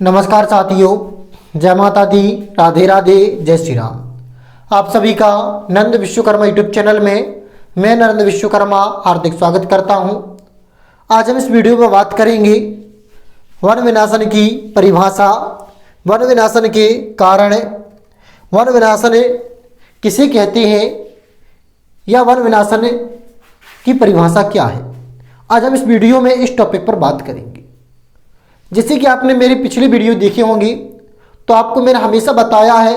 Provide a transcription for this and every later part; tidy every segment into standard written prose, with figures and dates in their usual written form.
नमस्कार साथियों, जय माता दी, राधे राधे, जय श्री राम। आप सभी का नंद विश्वकर्मा यूट्यूब चैनल में मैं नंद विश्वकर्मा हार्दिक स्वागत करता हूं। आज हम इस वीडियो में बात करेंगे वन विनाशन की परिभाषा, वन विनाशन के कारण, वन विनाशन किसे कहते हैं या वन विनाशन की परिभाषा क्या है। आज हम इस वीडियो में इस टॉपिक पर बात करेंगे। जैसे कि आपने मेरी पिछली वीडियो देखी होंगी तो आपको मैंने हमेशा बताया है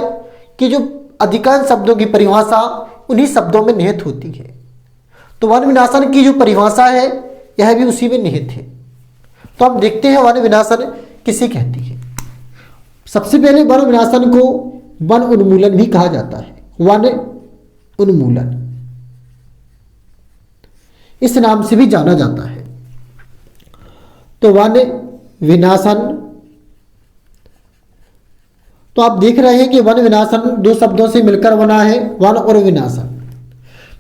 कि जो अधिकांश शब्दों की परिभाषा उन्हीं शब्दों में निहित होती है। तो वन विनाशन की जो परिभाषा है यह भी उसी में निहित है। तो हम देखते हैं वन विनाशन किसे कहती है। सबसे पहले वन विनाशन को वन उन्मूलन भी कहा जाता है। वन उन्मूलन इस नाम से भी जाना जाता है। तो वन विनाशन, तो आप देख रहे हैं कि वन विनाशन दो शब्दों से मिलकर बना है, वन और विनाशन।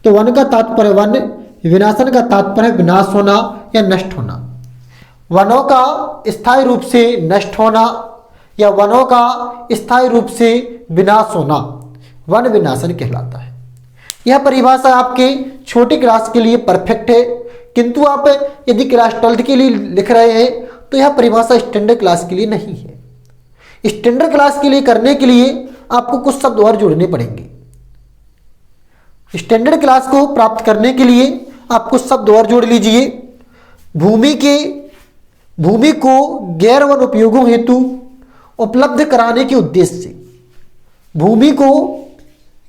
तो वन का तात्पर्य वन, विनाशन का तात्पर्य विनाश होना या नष्ट होना। वनों का स्थायी रूप से नष्ट होना या वनों का स्थायी रूप से विनाश होना वन विनाशन कहलाता है। यह परिभाषा आपके छोटी क्लास के लिए परफेक्ट है, किंतु आप यदि क्लास 12th के लिए लिख रहे हैं तो यह परिभाषा स्टैंडर्ड क्लास के लिए नहीं है। स्टैंडर्ड क्लास के लिए करने के लिए आपको कुछ शब्द और जोड़ने पड़ेंगे। स्टैंडर्ड क्लास को प्राप्त करने के लिए आप कुछ शब्द और जोड़ लीजिए। भूमि को गैर वन उपयोगों हेतु उपलब्ध कराने के उद्देश्य से, भूमि को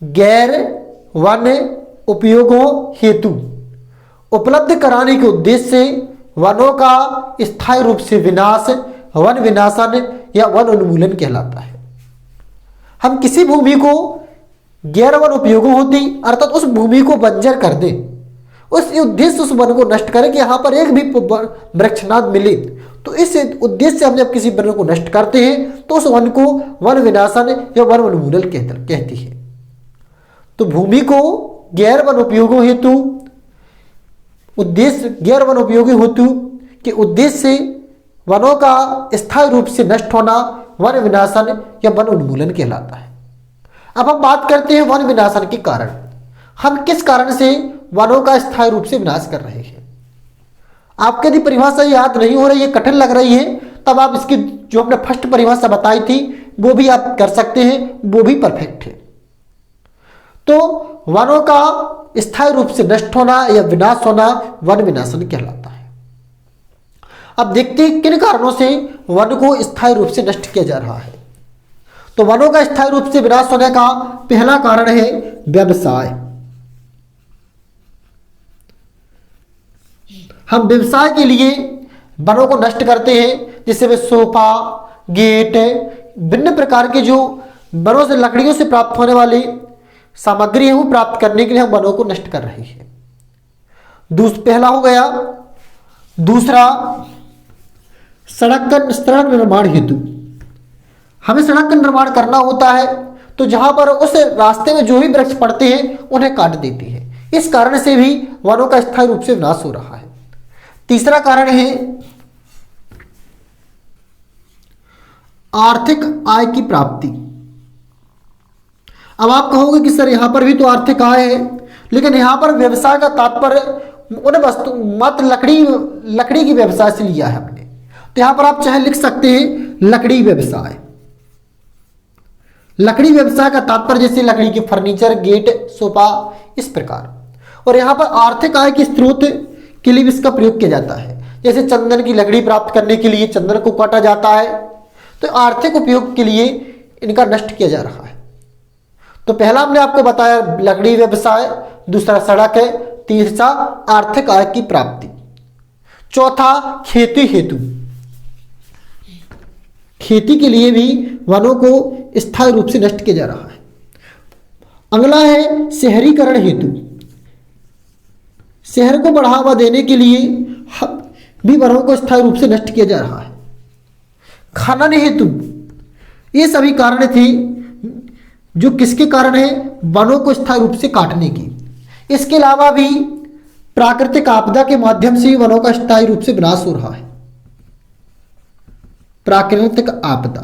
गैर वन उपयोगों हेतु उपलब्ध कराने के उद्देश्य से वनों का स्थायी रूप से विनाश वन विनाशन या वन उन्मूलन कहलाता है। हम किसी भूमि को गैर वन उपयोगों होती अर्थात उस भूमि को बंजर कर दें, उस उद्देश्य उस वन को नष्ट करें कि यहाँ पर एक भी वृक्ष ना मिले, तो इस उद्देश्य से हम जब किसी वन को नष्ट करते हैं तो उस वन को वन विनाशन या वन उन्मूलन कहती है। तो भूमि को गैर वन उपयोगों हेतु उद्देश्य, गैर वन उपयोगी हेतु के उद्देश्य से वनों का स्थायी रूप से नष्ट होना वन विनाशन या वन उन्मूलन कहलाता है। अब हम बात करते हैं वन विनाशन के कारण। हम किस कारण से वनों का स्थायी रूप से विनाश कर रहे हैं। आपको यदि परिभाषा याद नहीं हो रही है, कठिन लग रही है, तब आप इसकी जो हमने फर्स्ट परिभाषा बताई थी वो भी आप कर सकते हैं, वो भी परफेक्ट है। तो वनों का स्थायी रूप से नष्ट होना या विनाश होना वन विनाशन कहलाता है। अब देखते हैं किन कारणों से वन को स्थायी रूप से नष्ट किया जा रहा है। तो वनों का स्थायी रूप से विनाश होने का पहला कारण है व्यवसाय। हम व्यवसाय के लिए वनों को नष्ट करते हैं, जिससे वे सोफा, गेट, विभिन्न प्रकार के जो वनों से लकड़ियों से प्राप्त होने वाली सामग्री है वो प्राप्त करने के लिए हम वनों को नष्ट कर रहे हैं। पहला हो गया। दूसरा, सड़क निर्माण हेतु हमें सड़क का निर्माण करना होता है, तो जहां पर उस रास्ते में जो भी वृक्ष पड़ते हैं उन्हें काट देती है। इस कारण से भी वनों का स्थायी रूप से विनाश हो रहा है। तीसरा कारण है आर्थिक आय की प्राप्ति। अब आप कहोगे कि सर यहां पर भी तो आर्थिक आय है, लेकिन यहां पर व्यवसाय का तात्पर्य उन्हें वस्तु मात्र लकड़ी की व्यवसाय से लिया है हमने। तो यहां पर आप चाहे लिख सकते हैं लकड़ी व्यवसाय। लकड़ी व्यवसाय का तात्पर्य जैसे लकड़ी के फर्नीचर, गेट, सोफा, इस प्रकार। और यहां पर आर्थिक आय के स्रोत के लिए भी इसका प्रयोग किया जाता है। जैसे चंदन की लकड़ी प्राप्त करने के लिए चंदन को काटा जाता है, तो आर्थिक उपयोग के लिए इनका नष्ट किया जा रहा है। तो पहला हमने आपको बताया लकड़ी व्यवसाय, दूसरा सड़क है, तीसरा आर्थिक आय की प्राप्ति, चौथा खेती हेतु। खेती के लिए भी वनों को स्थायी रूप से नष्ट किया जा रहा है। अगला है शहरीकरण हेतु। शहर को बढ़ावा देने के लिए भी वनों को स्थायी रूप से नष्ट किया जा रहा है। खनन हेतु, ये सभी कारण थे जो किसके कारण है, वनों को स्थायी रूप से काटने की। इसके अलावा भी प्राकृतिक आपदा के माध्यम से वनों का स्थायी रूप से विनाश हो रहा है। प्राकृतिक आपदा।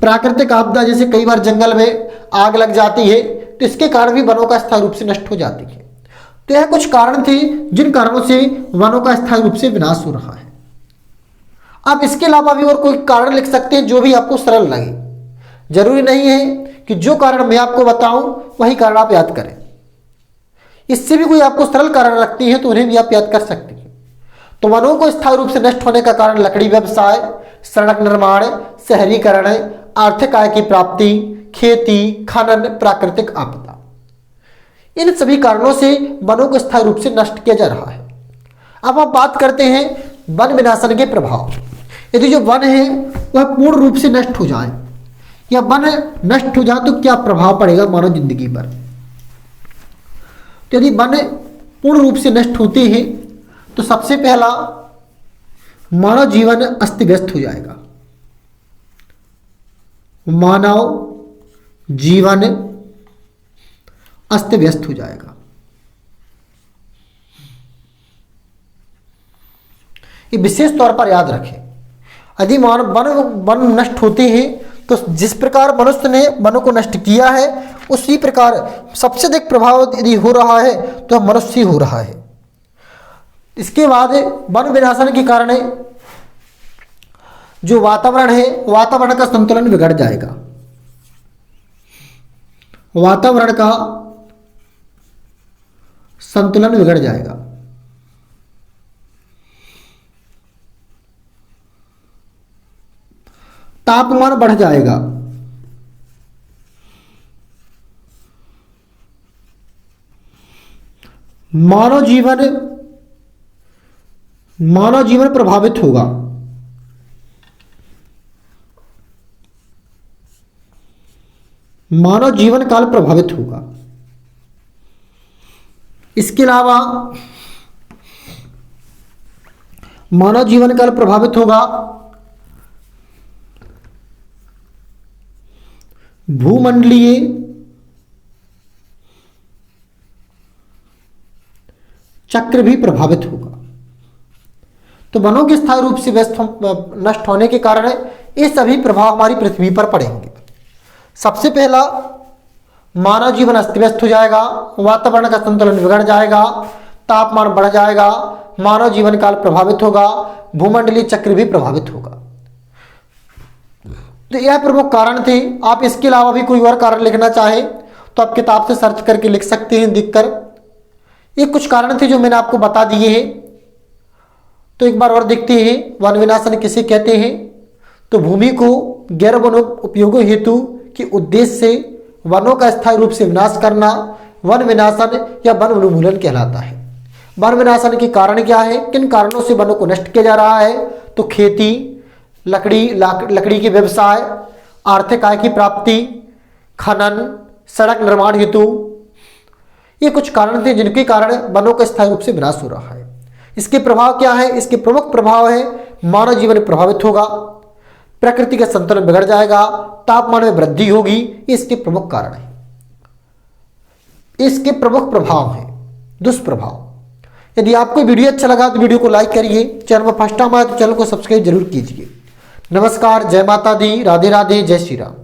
प्राकृतिक आपदा जैसे कई बार जंगल में आग लग जाती है तो इसके कारण भी वनों का स्थायी रूप से नष्ट हो जाती है। तो यह कुछ कारण थे जिन कारणों से वनों का स्थायी रूप से विनाश हो रहा है। आप इसके अलावा भी और कोई कारण लिख सकते हैं जो भी आपको सरल लगे। जरूरी नहीं है कि जो कारण मैं आपको बताऊं वही कारण आप याद करें। इससे भी कोई आपको सरल कारण लगती है तो उन्हें भी आप याद कर सकते हैं। तो वनों को स्थायी रूप से नष्ट होने का कारण लकड़ी व्यवसाय, सड़क निर्माण, शहरीकरण, आर्थिक आय की प्राप्ति, खेती, खनन, प्राकृतिक आपदा, इन सभी कारणों से वनों को स्थायी रूप से नष्ट किया जा रहा है। अब आप बात करते हैं वन विनाशन के प्रभाव। यदि जो वन है वह पूर्ण रूप से नष्ट हो जाए या वन नष्ट हो जाए तो क्या प्रभाव पड़ेगा मानव जिंदगी पर। तो यदि वन पूर्ण रूप से नष्ट होते हैं तो सबसे पहला मानव जीवन अस्त व्यस्त हो जाएगा। मानव जीवन अस्त व्यस्त हो जाएगा। ये विशेष तौर पर याद रखें। यदि वन नष्ट होते हैं तो जिस प्रकार मनुष्य ने वनों को नष्ट किया है उसी प्रकार सबसे अधिक प्रभाव यदि हो रहा है तो मनुष्य ही हो रहा है। इसके बाद वन विनाशन के कारण जो वातावरण है, वातावरण का संतुलन बिगड़ जाएगा। वातावरण का संतुलन बिगड़ जाएगा। तापमान बढ़ जाएगा। मानव जीवन प्रभावित होगा। मानव जीवन काल प्रभावित होगा। इसके अलावा मानव जीवन काल प्रभावित होगा। भूमंडलीय चक्र भी प्रभावित होगा। तो वनों के स्थायी रूप से नष्ट होने के कारण ये सभी प्रभाव हमारी पृथ्वी पर पड़ेंगे। सबसे पहला मानव जीवन अस्त व्यस्त हो जाएगा, वातावरण का संतुलन बिगड़ जाएगा, तापमान बढ़ जाएगा, मानव जीवन काल प्रभावित होगा, भूमंडलीय चक्र भी प्रभावित होगा। तो यह प्रमुख कारण थे। आप इसके अलावा भी कोई और कारण लिखना चाहे तो आप किताब से सर्च करके लिख सकते हैं देखकर। ये कुछ कारण थे जो मैंने आपको बता दिए हैं। तो एक बार और देखते हैं वन विनाशन किसे कहते हैं। तो भूमि को गैर वन उपयोगों हेतु के उद्देश्य से वनों का स्थायी रूप से विनाश करना वन विनाशन या वन उन्मूलन कहलाता है। वन विनाशन के कारण क्या है, किन कारणों से वनों को नष्ट किया जा रहा है। तो खेती, लकड़ी के व्यवसाय, आर्थिक आय की प्राप्ति, खनन, सड़क निर्माण हेतु, ये कुछ कारण थे जिनके कारण वनों का स्थायी रूप से विनाश हो रहा है। इसके प्रभाव क्या है, इसके प्रमुख प्रभाव है मानव जीवन प्रभावित होगा, प्रकृति का संतुलन बिगड़ जाएगा, तापमान में वृद्धि होगी। इसके प्रमुख कारण है। इसके प्रमुख प्रभाव है दुष्प्रभाव। यदि आपको वीडियो अच्छा लगा तो वीडियो को लाइक करिए, चैनल पर फर्स्ट टाइम आए तो चैनल को सब्सक्राइब जरूर कीजिए। नमस्कार, जय माता दी, राधे राधे, जय श्री राम।